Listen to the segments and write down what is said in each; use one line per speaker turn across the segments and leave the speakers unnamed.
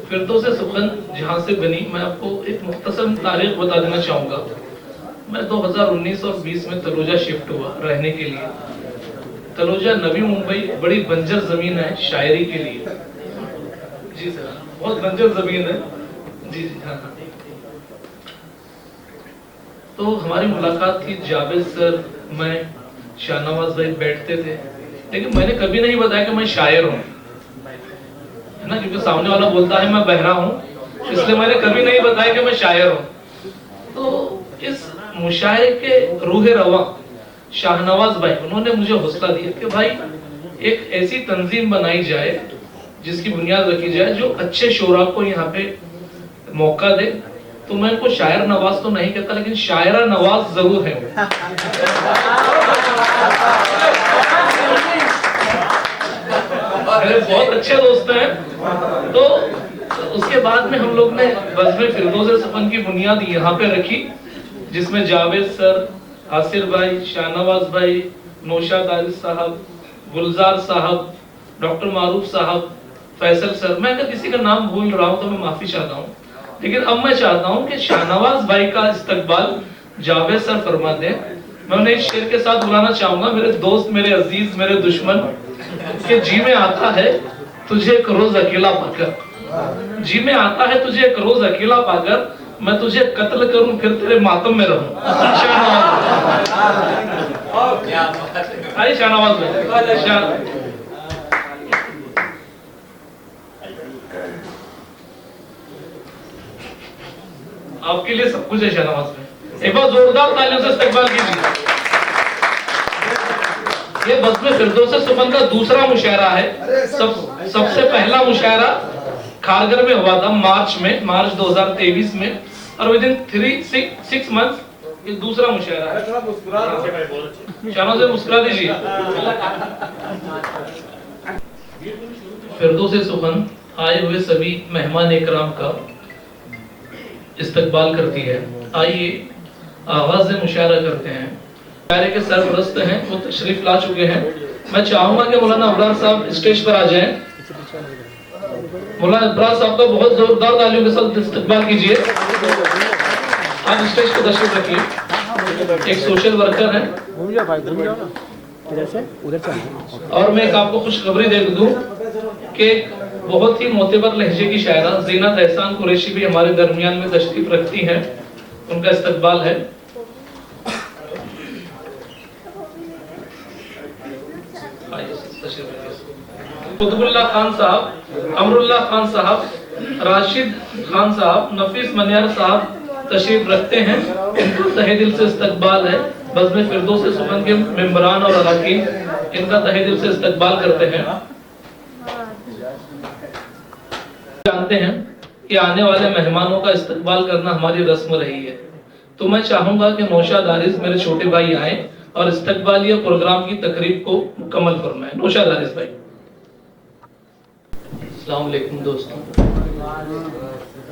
फिरदौस सुखन जहाँ से बनी, मैं आपको एक मुख्तसर तारीख बता देना चाहूँगा। मैं 2019 और 20 में तलोजा शिफ्ट हुआ रहने के लिए। तलोजा नवी मुंबई बड़ी बंजर जमीन है शायरी के लिए। जी सर, बहुत बंजर जमीन है। जी जी हाँ हाँ। तो हमारी मुलाकात थी, जावेद सर, मैं, शाहनवाज भाई बैठते थे, लेकिन मैंने कभी नहीं बताया कि मैं शायर हूँ, है ना, क्योंकि सामने वाला बोलता है मैं बहरा हूँ, इसलिए मैंने कभी नहीं बताया कि मैं शायर हूँ। तो इस मुशायरे के रूहे रवा शाहनवाज भाई, उन्होंने मुझे हौसला दिया कि भाई एक ऐसी तंजीम बनाई जाए जिसकी बुनियाद रखी जाए जो अच्छे शोरा को यहाँ पे मौका दे। तो मैं इनको शायर नवाज तो नहीं कहता, लेकिन शायरा नवाज जरूर है। मेरे बहुत अच्छे दोस्त हैं। तो उसके बाद में हम लोग ने बज़्म फिरदौस सुखन की बुनियाद यहाँ पे रखी, जिसमें जावेद सर, आसिर भाई, शाहनवाज भाई, नौशाद आरिफ साहब, गुलजार साहब, डॉक्टर मारूफ साहब, फैसल सर, मैं अगर किसी का नाम भूल रहा हूँ तो मैं माफी चाहता हूँ। लेकिन अब मैं चाहता हूँ कि शाहनवाज भाई का इस्तकबाल जावेद सर फरमा दें। मैं उन्हें इस शेर के साथ बुलाना चाहूंगा। मेरे दोस्त, मेरे अजीज, मेरे दुश्मन, के जी में आता है तुझे एक रोज अकेला पाकर, जी में आता है तुझे एक रोज अकेला पाकर, मैं तुझे कत्ल करूं फिर तेरे मातम में रहूं। शाहनवाज, शाहनवाज भाई, आपके लिए सब कुछ है शाहनवाज भाई। एक बार जोरदार तालियों से इस्तकबाल कीजिए। ये बज़्म फिरदौस सुखन का दूसरा मुशायरा है। सबसे पहला मुशायरा खारगर में हुआ था मार्च 2023 में, और विद इन 6 मंथ्स ये दूसरा मुशायरा है। शाहनवाज से मुस्कुरा दीजिए। फिरदौस सुखन आए हुए सभी मेहमान इकराम का इस्तकबाल करती है। आइए आगाज से मुशायरा करते हैं। मुशायरे के सरपरस्त हैं, वो तशरीफ ला चुके हैं। मैं चाहूंगा कि मौलाना अबरार साहब स्टेज पर आ जाएं। मौलाना अबरार साहब का बहुत जोरदार तालियों के साथ इस्तकबाल कीजिए। आप स्टेज पर तशरीफ रखिए। एक सोशल वर्कर हैं। और मैं एक आपको खुशखबरी दे दूं कि बहुत ही मोतेबर लहजे की शायरा ज़ीनत एहसान कुरैशी भी हमारे दरमियान में तशरीफ रखती हैं। उनका इस्तकबाल है। कुतुबुल्लाह खान साहब, अमरुल्लाह खान साहब, राशिद खान साहब, नफीस मनियार साहब तशरीफ रखते हैं। इनका तहे दिल से इस्तकबाल है। बज़्म फिरदौस सुखन के मेंबरान और अरकान इनका तहे दिल से इस्तकबाल करते हैं। जानते हैं कि आने वाले मेहमानों का इस्तकबाल करना हमारी रस्म रही है, तो मैं चाहूंगा कि नौशाद आरिस मेरे छोटे भाई आए और इस्तकबालिया प्रोग्राम की तकरीब को मुकम्मल फरमाएं। नौशाद आरिस भाई।
अस्सलाम वालेकुम दोस्तों,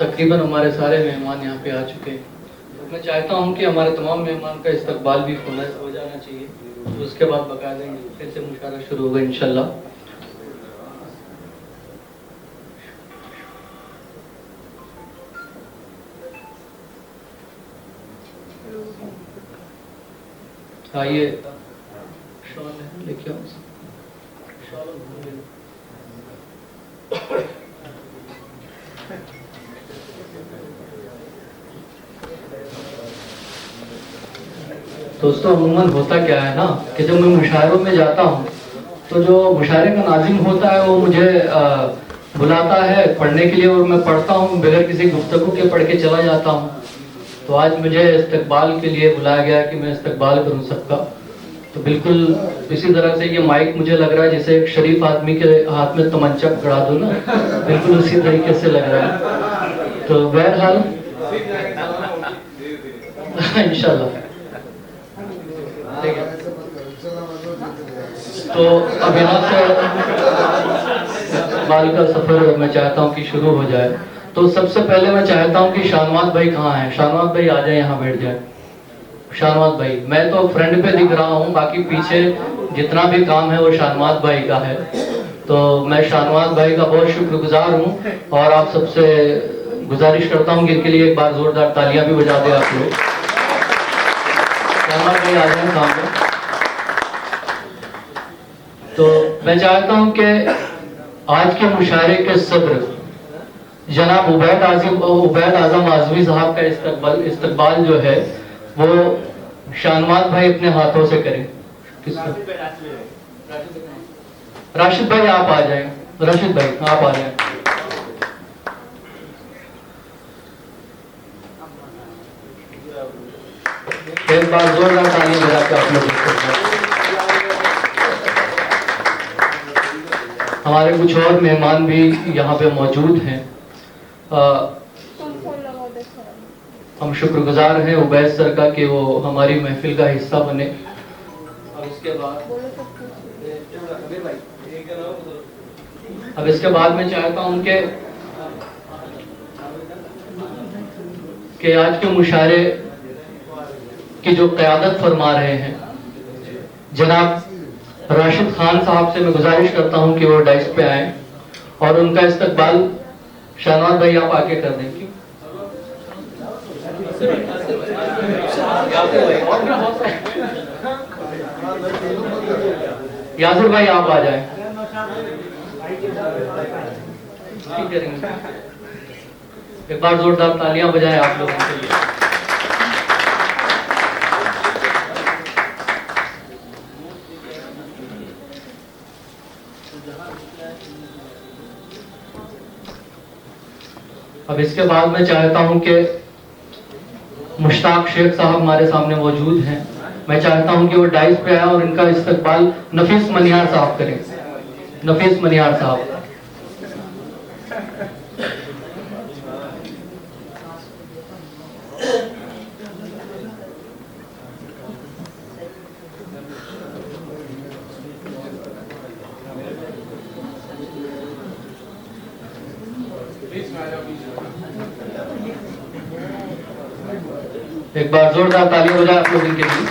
तकरीबन हमारे सारे मेहमान यहाँ पे आ चुके हैं। मैं चाहता हूँ कि हमारे तमाम मेहमान का इस्तकबाल भी हो जाना चाहिए, तो उसके बाद बाकायदा फिर से मुशायरा शुरू होगा इंशाल्लाह। आइए लेके आओ। दोस्तों अमूमन होता क्या है ना कि जब मैं मुशायरों में जाता हूँ तो जो मुशायरे का नाज़िम होता है वो मुझे बुलाता है पढ़ने के लिए, और मैं पढ़ता हूँ बगैर किसी गुफ्तगू के पढ़ के चला जाता हूँ। तो आज मुझे इस्तकबाल के लिए बुलाया गया कि मैं इस्तकबाल करूँ सबका। तो बिल्कुल इसी तरह से ये माइक मुझे लग रहा है जैसे एक शरीफ आदमी के हाथ में तमंचा पकड़ा दो ना, बिल्कुल उसी तरीके से लग रहा है। तो बहरहाल इंशाल्लाह तो अब यहाँ से बाल का सफर मैं चाहता हूँ कि शुरू हो जाए। तो सबसे पहले मैं चाहता हूँ कि शाहनवाज भाई कहाँ हैं? शाहनवाज भाई आ जाए, यहाँ बैठ जाए। शाहनवाज भाई, मैं तो फ्रंट पे दिख रहा हूँ, बाकी पीछे जितना भी काम है वो शाहनवाज भाई का है। तो मैं शाहनवाज भाई का बहुत शुक्रगुजार हूँ और आप सबसे गुजारिश करता हूँ कि इनके लिए एक बार जोरदार तालियां भी बजा दें आप लोग। शाहनवाज भाई आ जाए सामने। तो मैं चाहता हूँ कि आज के मुशायरे के सदर जनाब उबैद आजम आजमी साहब का इस्तकबाल जो है वो शाहनवाज भाई अपने हाथों से करें। राशिद भाई आप आ जाएं। राशिद भाई आप आ जाएं। एक बार जोरदार ताली बजा के आप लोग। हमारे कुछ और मेहमान भी यहाँ पे मौजूद हैं। हम शुक्रगुजार हैं उबैद सर का कि वो हमारी महफिल का हिस्सा बने। अब इसके बाद मैं चाहता हूं कि आज के मुशायरे की जो क़यादत फरमा रहे हैं जनाब राशिद खान साहब से मैं गुजारिश करता हूं कि वो डाइस पे आए और उनका इस्तकबाल शाहनवाज भाई आप आके कर दें। यासिर भाई आप आ जाएं। एक बार जोरदार तालियां बजाएं आप लोगों के लिए। अब इसके बाद मैं चाहता हूं कि मुश्ताक शेख साहब हमारे सामने मौजूद हैं। मैं चाहता हूं कि वो डाइस पे आए और इनका इस्तकबाल नफीस मनिहार साहब करें। नफीस मनिहार साहब। एक बार जोरदार तालियां बजाएं आप लोग इनके लिए।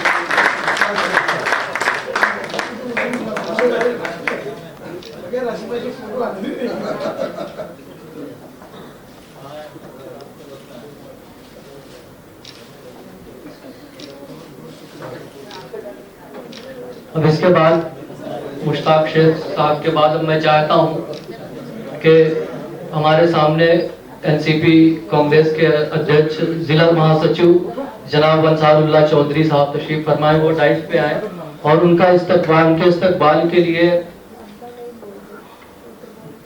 अब इसके बाद मुश्ताक शेख साहब के बाद अब मैं चाहता हूं कि हमारे सामने एनसीपी कांग्रेस के अध्यक्ष जिला महासचिव जनाब अंसारुल्लाह चौधरी साहब तशरीफ फरमाए, वो डाइस पे आए और उनके इस्तकबाल के लिए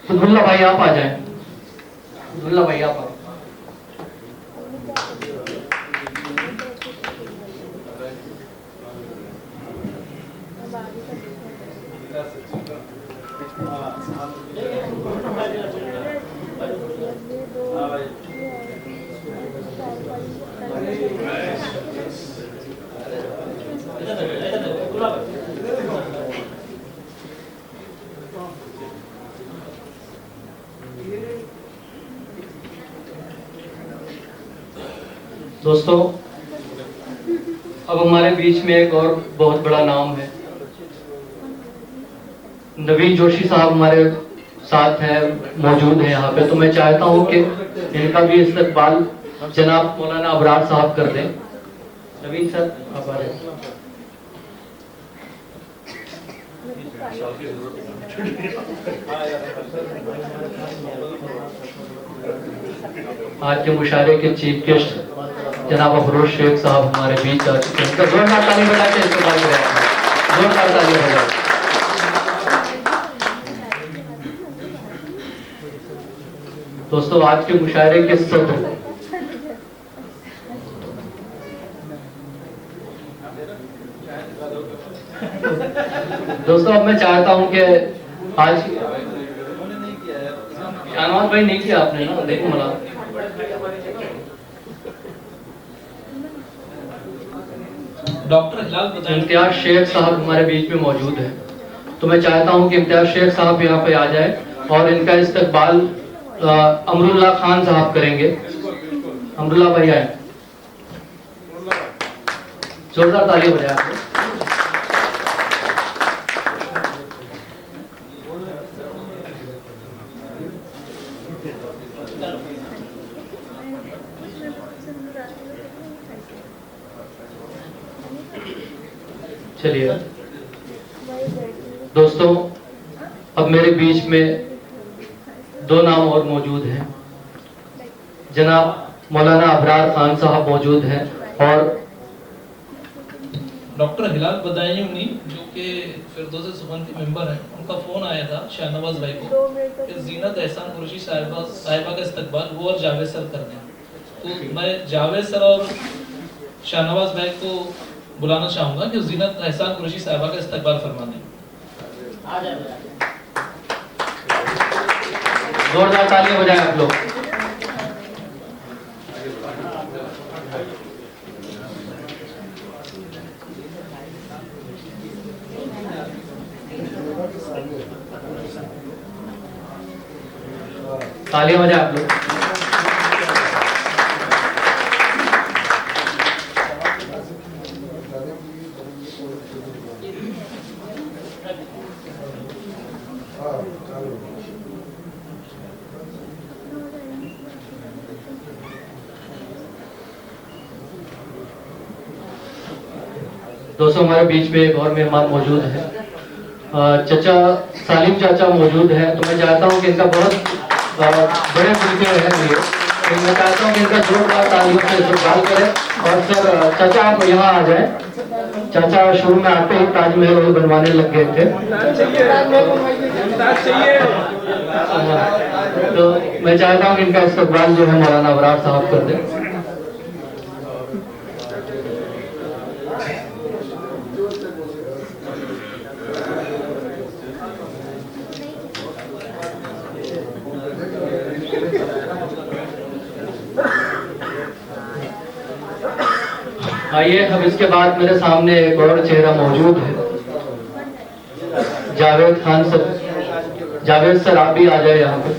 फजलुल्लाह भाई आप आ जाएं। फजलुल्लाह भाई आप आ। दोस्तों अब हमारे बीच में एक और बहुत बड़ा नाम है। नवीन जोशी साहब हमारे साथ हैं, मौजूद हैं यहाँ पे। तो मैं चाहता हूँ कि इनका भी इस्तकबाल जनाब मौलाना अबरार साहब कर दें। नवीन सर आप आ जाए। आज के मुशायरे के चीफ गेस्ट जनाब अफरोज शेख साहब हमारे बीच आ चुके हैं। जोरदार ताली बजा के इस्तेमाल करें। जोरदार ताली बजा। दोस्तों आज के मुशायरे के सत्र दोस्तों अब मैं चाहता हूं कि आज शाहनवाज भाई नहीं किया आपने ना, देखो मला
डॉक्टर
इम्तियाज शेख साहब हमारे बीच में मौजूद है। तो मैं चाहता हूं कि इम्तियाज शेख साहब यहाँ पे आ जाए और इनका इस्तकबाल अमरुल्लाह खान साहब करेंगे। अमरुल्लाह भाई आए। जोरदार ताली बजाएं आप। चलिए दोस्तों, अब मेरे बीच में दो नाम और मौजूद हैं। जनाब मौलाना अबरार खान साहब मौजूद हैं और
डॉक्टर हिलाल बदायूं जो कि फिरदौस सुमन के मेंबर हैं, उनका फोन आया था शाहनवाज भाई को कि जीनत एहसान कुरैशी साहिबा का इस्तकबाल वो और जावेद सर कर दें। तो मैं जावेद सर और शाहनवाज भाई को बुलाना चाहूंगा कि जीनत एहसान कुरैशी साहिबा का इस्तकबाल फरमा दें।
जोरदार तालियां बजाएं आप लोग। तालियां बजाएं आप लोग। दोस्तों, हमारे बीच में एक और मेहमान मौजूद है, चाचा सालिम चाचा मौजूद है। तो मैं चाहता हूं कि इनका बहुत बड़े तरीके हैं ये, तो मैं चाहता हूं कि इनका जोरदार तालियों से इस्तकबाल करें। और सर चाचा आप यहाँ आ जाएं। चाचा शुरू में आते ही ताजमहल बनवाने लग गए थे, तो मैं चाहता हूँ कि इनका इस्तकबाल जो है मौलाना अबरार साहब कर दें। आइए, अब इसके बाद मेरे सामने एक और चेहरा मौजूद है, जावेद खान सर। जावेद सर आप भी आ जाए यहाँ पे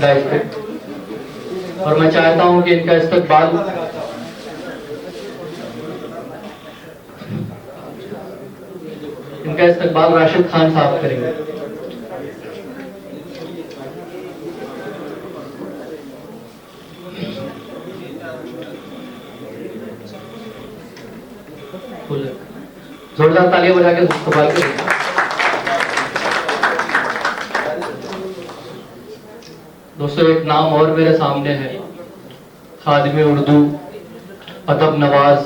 डाइस पे। और मैं चाहता हूँ कि इनका इस्तकबाल राशिद खान साहब करेंगे। जोरदार तालियां बजा के इस्तकबाल करेंगे। दोस्तों, एक नाम और मेरे सामने है, खादिम उर्दू अदब नवाज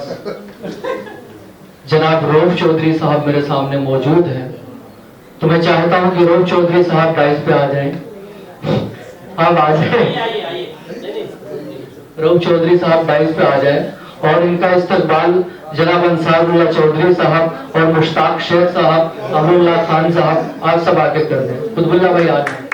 जनाब रऊफ चौधरी साहब मेरे सामने मौजूद हैं। तो मैं चाहता हूं कि रऊफ चौधरी साहब डाइस पे आ जाएं। आप आ जाएं, रऊफ चौधरी साहब डाइस पे आ जाएं और इनका इस्तकबाल जनाब अंसारुल्लाह चौधरी साहब और मुश्ताक शेख साहब, अमरुल्लाह खान साहब, आप सब आके कर दें। कुतुबुल्लाह भाई आ जाएं।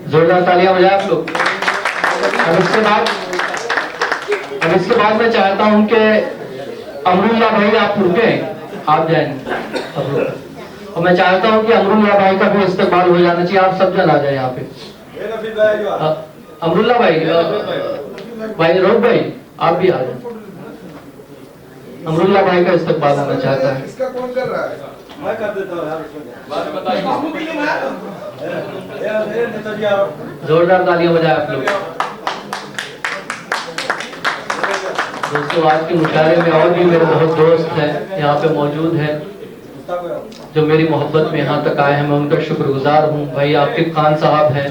जोरदार तालियां बजाएं आप लोग। अब इसके बाद मैं चाहता हूं कि अमरुल्लाह भाई आप रुके, आप जाएंगे और मैं चाहता हूं कि अमरुल्लाह भाई का भी इस्तकबाल हो जाना चाहिए। आप सब जन आ जाए यहाँ पे। अमरुल्लाह भाई, भाई रऊफ भाई आप भी आ जाए। अमरुल्लाह भाई का इस्तकबाल होना चाहता है।
इसका कौन कर रहा है? मैं कर देता हूँ यार।
जोरदार तालियां बजाएं आप लोग। दोस्तों, आज के मुशायरे में और भी मेरे बहुत दोस्त हैं यहाँ पे मौजूद हैं जो मेरी मोहब्बत में यहाँ तक आए हैं। मैं उनका शुक्रगुजार हूँ। भाई आकिब खान साहब हैं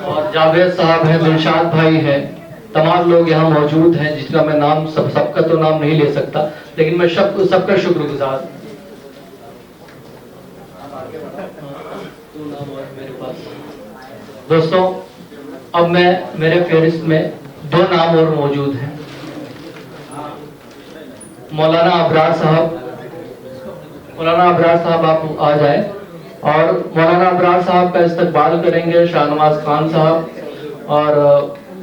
और जावेद साहब हैं, दिलशाद भाई हैं, तमाम लोग यहाँ मौजूद हैं जिसका मैं नाम सबका तो नाम नहीं ले सकता, लेकिन मैं सबका शुक्रगुजार। दोस्तों, अब मेरे फेहरिस्त में दो नाम और मौजूद हैं। मौलाना अबरार साहब आप आ जाए और मौलाना अबरार साहब का इस्तकबाल करेंगे शाहनवाज खान साहब और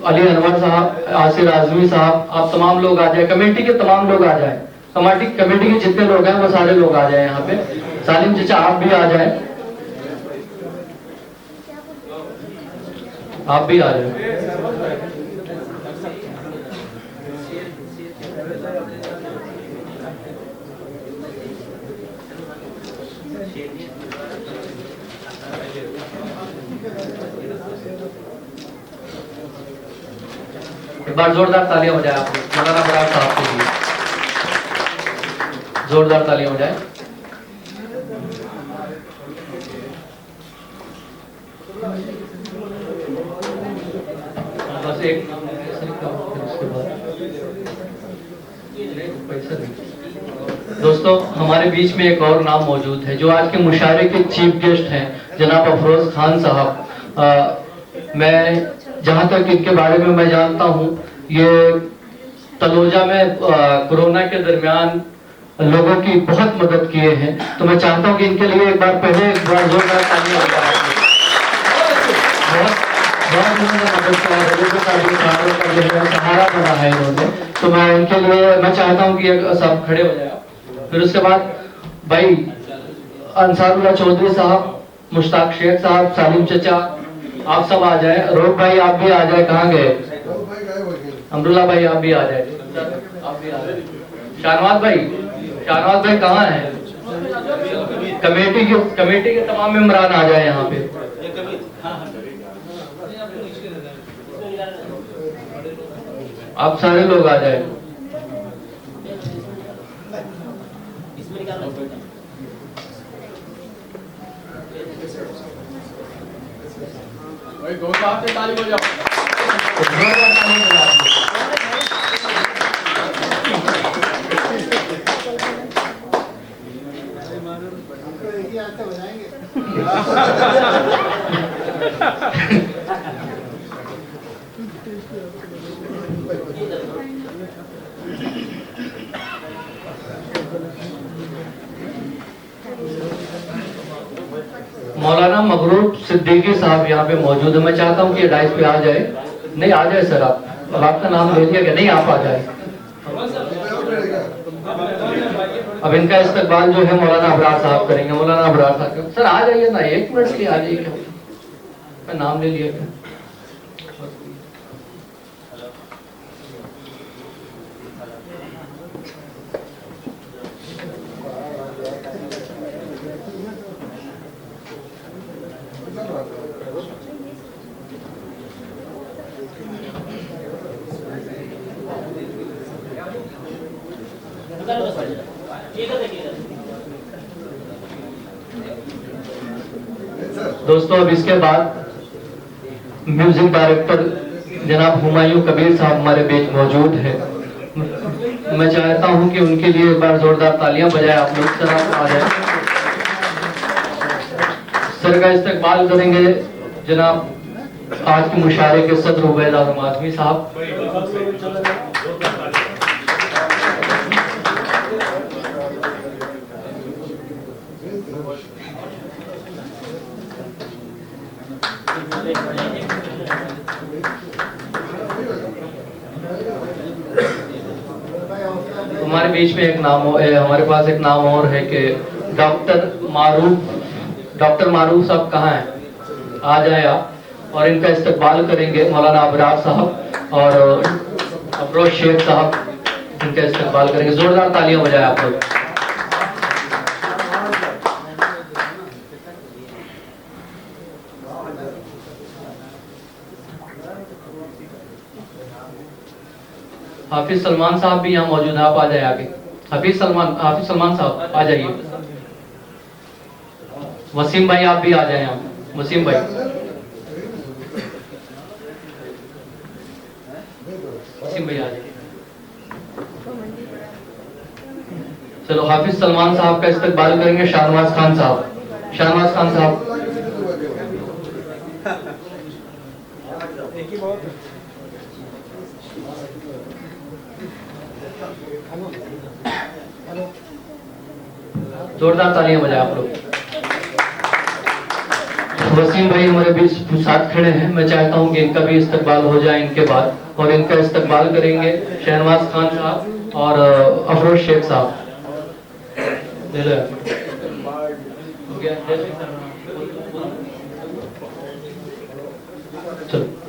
अली अनवर साहब, आसिर आजमी साहब। आप तमाम लोग आ जाए, कमेटी के तमाम लोग आ जाए, कमेटी के जितने लोग हैं वो सारे लोग आ जाए यहाँ पे। सालिम चाचा आप भी आ जाए आप भी आ जाए। एक बार जोरदार तालियां हो जाए आप लोग मौलाना बरार साहब के लिए, जोरदार तालियां हो जाए। बस एक दोस्तों, हमारे बीच में एक और नाम मौजूद है जो आज के मुशायरे के चीफ गेस्ट हैं, जनाब अफरोज खान साहब। मैं जहां तक इनके बारे में मैं जानता हूं, ये तलोजा में कोरोना के दरमियान लोगों की बहुत मदद किए हैं, तो मैं चाहता हूं कि इनके लिए एक बार पहले एक बार जोरदार तालियां हो जाए। बहुत उन्होंने मदद किया है, लोगों का जो है सहारा बना है इन्होंने, तो मैं इनके लिए मैं चाहता हूं कि सब खड़े हो जाए। फिर उसके बाद भाई अंसारुल्लाह चौधरी साहब, मुश्ताक शेख साहब, सालिम चचा, आप सब आ जाए। रोक भाई आप भी आ जाए, कहाँ गए? अमरुल्ला भाई आप भी आ जाए, आप भी आ जाए। शाहनवाज भाई कहाँ हैं? कमेटी के तमाम मेंबरान आ जाए यहाँ पे। आप सारे लोग आ जाए।
भाई दोनों हाथ से ताली बजाओ।
मौलाना मगरूर सिद्दीकी साहब यहाँ पे मौजूद है। मैं चाहता हूँ कि डाइस पे आ जाए। नहीं आ जाए सर, आप अब आपका नाम ले लिया क्या? नहीं, आप आ जाए। अब इनका इस्तकबाल जो है मौलाना अबरार साहब करेंगे। मौलाना अबरार साहब सर आ जाइए ना, 1 मिनट के लिए आ जाइए। मैं नाम ले लिया क्या? दोस्तों, अब इसके बाद म्यूजिक डायरेक्टर जनाब हुमायूं कबीर साहब हमारे बीच मौजूद है। मैं चाहता हूं कि उनके लिए एक बार जोरदार तालियां बजाएं आप लोग। सर आप आ जाए। सर का इस्तकबाल करेंगे जनाब आज के मुशायरे के सदर उबैद आजम आजमी साहब। हमारे बीच में एक नाम हमारे पास एक नाम और है कि डॉक्टर मारूफ साहब कहाँ हैं? आ जाए आप। और इनका इस्तकबाल करेंगे मौलाना अबरार साहब और अफरोज शेख साहब। इनका इस्तकबाल करेंगे। जोरदार तालियां बजाएं आप लोग। हाफिज सलमान साहब भी यहाँ मौजूद है, आप आ जाए आगे। हाफिज सलमान साहब आ जाइए। वसीम भाई आप भी आ जाए यहाँ। वसीम भाई, वसीम भाई आ जाइए। चलो, हाफिज सलमान साहब का इस्तकबाल करेंगे शाहनवाज खान साहब। शाहनवाज खान साहब जोरदार तालियां बजाएं आप लोग। वसीम भाई हमारे बीच साथ खड़े हैं। मैं चाहता हूं कि इनका भी इस्तकबाल हो जाए इनके बाद। और इनका इस्तकबाल करेंगे शहनवाज खान साहब और अफरोज शेख साहब। ले लो हो गया। चलो